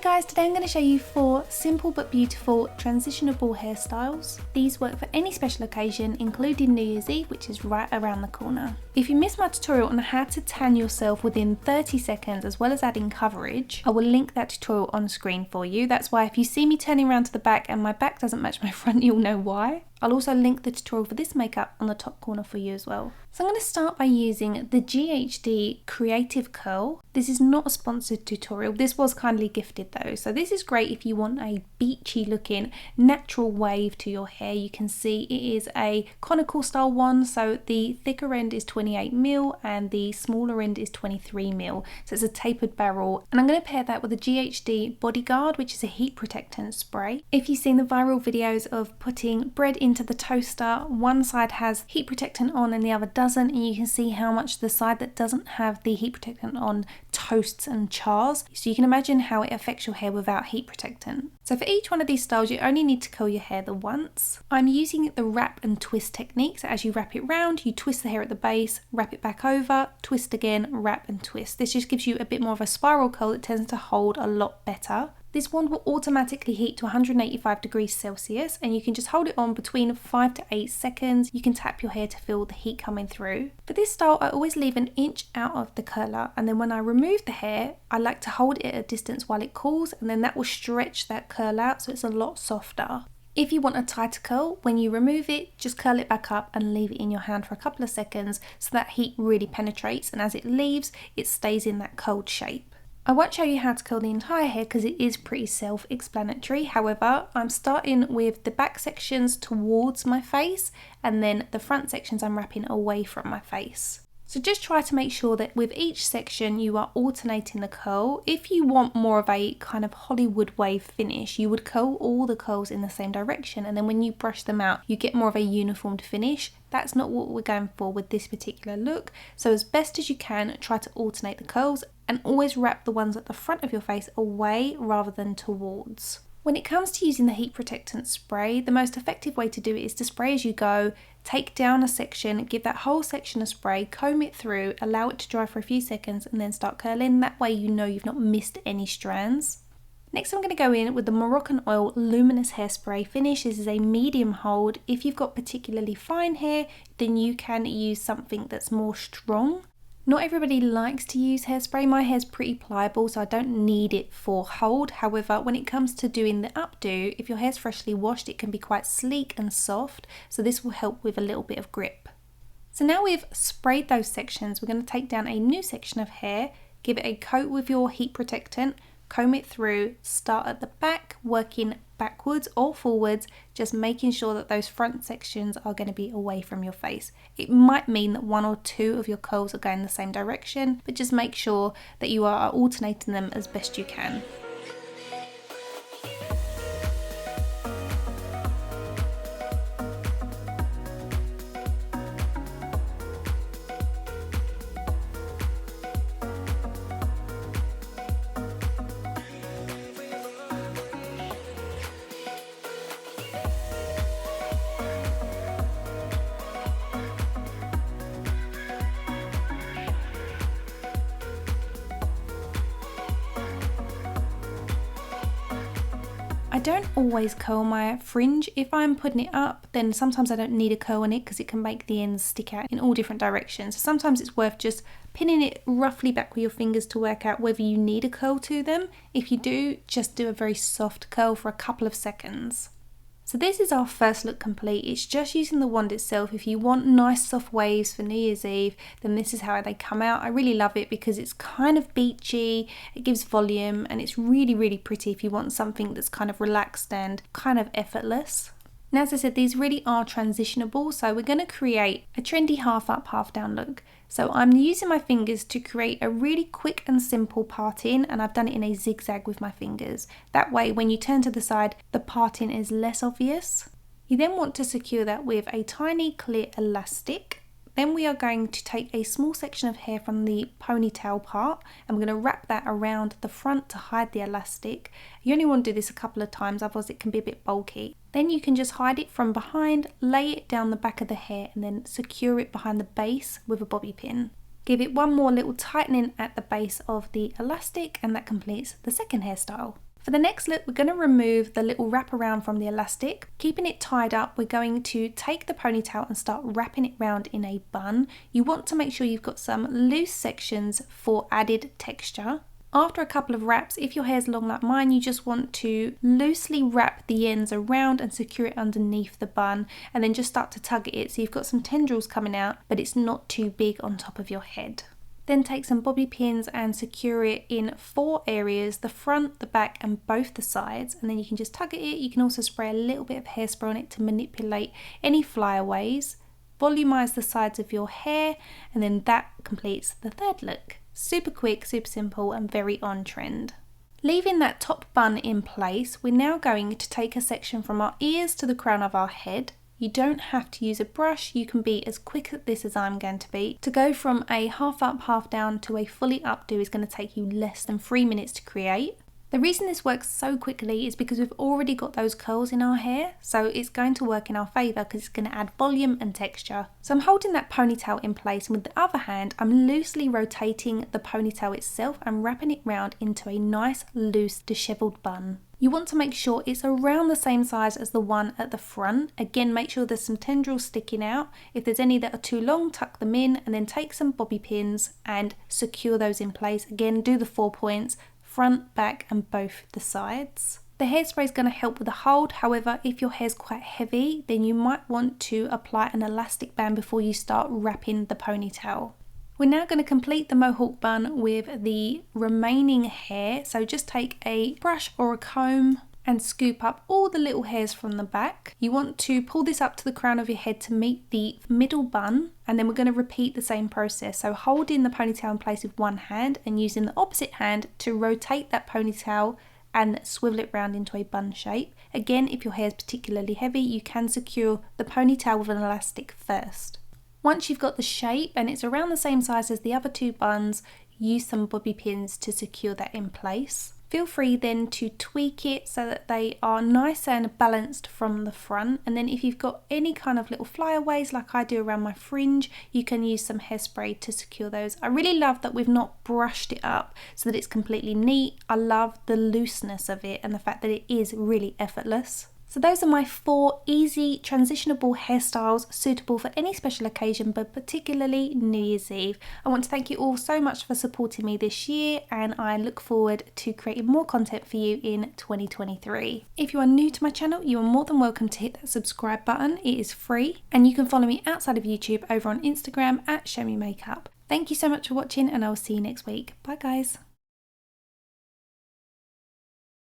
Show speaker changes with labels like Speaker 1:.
Speaker 1: guys, today I'm going to show you 4 simple but beautiful transitionable hairstyles. These work for any special occasion, including New Year's Eve, which is right around the corner. If you missed my tutorial on how to tan yourself within 30 seconds as well as adding coverage, I will link that tutorial on screen for you. That's why if you see me turning around to the back and my back doesn't match my front, you'll know why. I'll also link the tutorial for this makeup on the top corner for you as well. So I'm going to start by using the GHD Creative Curl. This is not a sponsored tutorial. This was kindly gifted though. So this is great if you want a beachy looking natural wave to your hair. You can see it is a conical style one. So the thicker end is 28mm and the smaller end is 23mm. So it's a tapered barrel. And I'm going to pair that with a GHD Bodyguard, which is a heat protectant spray. If you've seen the viral videos of putting bread into the toaster, one side has heat protectant on and the other doesn't, and you can see how much the side that doesn't have the heat protectant on toasts and chars. So you can imagine how it affects your hair without heat protectant. So for each one of these styles you only need to curl your hair the once. I'm using the wrap and twist technique. So as you wrap it round, you twist the hair at the base, wrap it back over, twist again, wrap and twist. This just gives you a bit more of a spiral curl that tends to hold a lot better. This wand will automatically heat to 185 degrees Celsius, and you can just hold it on between 5 to 8 seconds. You can tap your hair to feel the heat coming through. For this style, I always leave an inch out of the curler, and then when I remove the hair, I like to hold it at a distance while it cools, and then that will stretch that curl out so it's a lot softer. If you want a tighter curl, when you remove it, just curl it back up and leave it in your hand for a couple of seconds so that heat really penetrates, and as it leaves, it stays in that curled shape. I won't show you how to curl the entire hair because it is pretty self-explanatory. However, I'm starting with the back sections towards my face and then the front sections I'm wrapping away from my face. So just try to make sure that with each section you are alternating the curl. If you want more of a kind of Hollywood wave finish, you would curl all the curls in the same direction, and then when you brush them out you get more of a uniformed finish. That's not what we're going for with this particular look. So as best as you can, try to alternate the curls and always wrap the ones at the front of your face away rather than towards. When it comes to using the heat protectant spray, the most effective way to do it is to spray as you go, take down a section, give that whole section a spray, comb it through, allow it to dry for a few seconds and then start curling. That way you know you've not missed any strands. Next I'm going to go in with the Moroccan Oil Luminous Hairspray finish. This is a medium hold. If you've got particularly fine hair, then you can use something that's more strong. Not everybody likes to use hairspray. My hair's pretty pliable, so I don't need it for hold. However, when it comes to doing the updo, if your hair's freshly washed, it can be quite sleek and soft, so this will help with a little bit of grip. So now we've sprayed those sections, we're going to take down a new section of hair, give it a coat with your heat protectant, comb it through, start at the back, working backwards or forwards, just making sure that those front sections are going to be away from your face. It might mean that 1 or 2 of your curls are going the same direction, but just make sure that you are alternating them as best you can. I don't always curl my fringe. If I'm putting it up, then sometimes I don't need a curl in it because it can make the ends stick out in all different directions. So sometimes it's worth just pinning it roughly back with your fingers to work out whether you need a curl to them. If you do, just do a very soft curl for a couple of seconds. So this is our first look complete. It's just using the wand itself. If you want nice soft waves for New Year's Eve, then this is how they come out. I really love it because it's kind of beachy, it gives volume, and it's really, really pretty if you want something that's kind of relaxed and kind of effortless. Now, as I said, these really are transitionable, so we're going to create a trendy half up, half down look. So I'm using my fingers to create a really quick and simple parting, and I've done it in a zigzag with my fingers. That way, when you turn to the side, the parting is less obvious. You then want to secure that with a tiny clear elastic. Then we are going to take a small section of hair from the ponytail part and we're going to wrap that around the front to hide the elastic. You only want to do this a couple of times, otherwise it can be a bit bulky. Then you can just hide it from behind, lay it down the back of the hair and then secure it behind the base with a bobby pin. Give it one more little tightening at the base of the elastic and that completes the second hairstyle. For the next look, we're going to remove the little wraparound from the elastic. Keeping it tied up, we're going to take the ponytail and start wrapping it round in a bun. You want to make sure you've got some loose sections for added texture. After a couple of wraps, if your hair's long like mine, you just want to loosely wrap the ends around and secure it underneath the bun, and then just start to tug at it so you've got some tendrils coming out, but it's not too big on top of your head. Then take some bobby pins and secure it in 4 areas, the front, the back and both the sides, and then you can just tug at it. You can also spray a little bit of hairspray on it to manipulate any flyaways. Volumize the sides of your hair, and then that completes the third look. Super quick, super simple and very on trend. Leaving that top bun in place, we're now going to take a section from our ears to the crown of our head. You don't have to use a brush, you can be as quick at this as I'm going to be. To go from a half up, half down to a fully updo is going to take you less than 3 minutes to create. The reason this works so quickly is because we've already got those curls in our hair, so it's going to work in our favour because it's going to add volume and texture. So I'm holding that ponytail in place, and with the other hand I'm loosely rotating the ponytail itself and wrapping it round into a nice loose dishevelled bun. You want to make sure it's around the same size as the one at the front. Again, make sure there's some tendrils sticking out. If there's any that are too long, tuck them in, and then take some bobby pins and secure those in place. Again, do the 4 points, front, back and both the sides. The hairspray is going to help with the hold. However, if your hair's quite heavy, then you might want to apply an elastic band before you start wrapping the ponytail. We're now going to complete the mohawk bun with the remaining hair. So just take a brush or a comb and scoop up all the little hairs from the back. You want to pull this up to the crown of your head to meet the middle bun, and then we're going to repeat the same process. So holding the ponytail in place with one hand and using the opposite hand to rotate that ponytail and swivel it round into a bun shape. Again, if your hair is particularly heavy, you can secure the ponytail with an elastic first. Once you've got the shape and it's around the same size as the other 2 buns, use some bobby pins to secure that in place. Feel free then to tweak it so that they are nice and balanced from the front, and then if you've got any kind of little flyaways like I do around my fringe, you can use some hairspray to secure those. I really love that we've not brushed it up so that it's completely neat. I love the looseness of it and the fact that it is really effortless. So those are my 4 easy transitionable hairstyles suitable for any special occasion, but particularly New Year's Eve. I want to thank you all so much for supporting me this year, and I look forward to creating more content for you in 2023. If you are new to my channel, you are more than welcome to hit that subscribe button. It is free, and you can follow me outside of YouTube over on Instagram at ShowMeMakeup. Thank you so much for watching, and I will see you next week. Bye guys.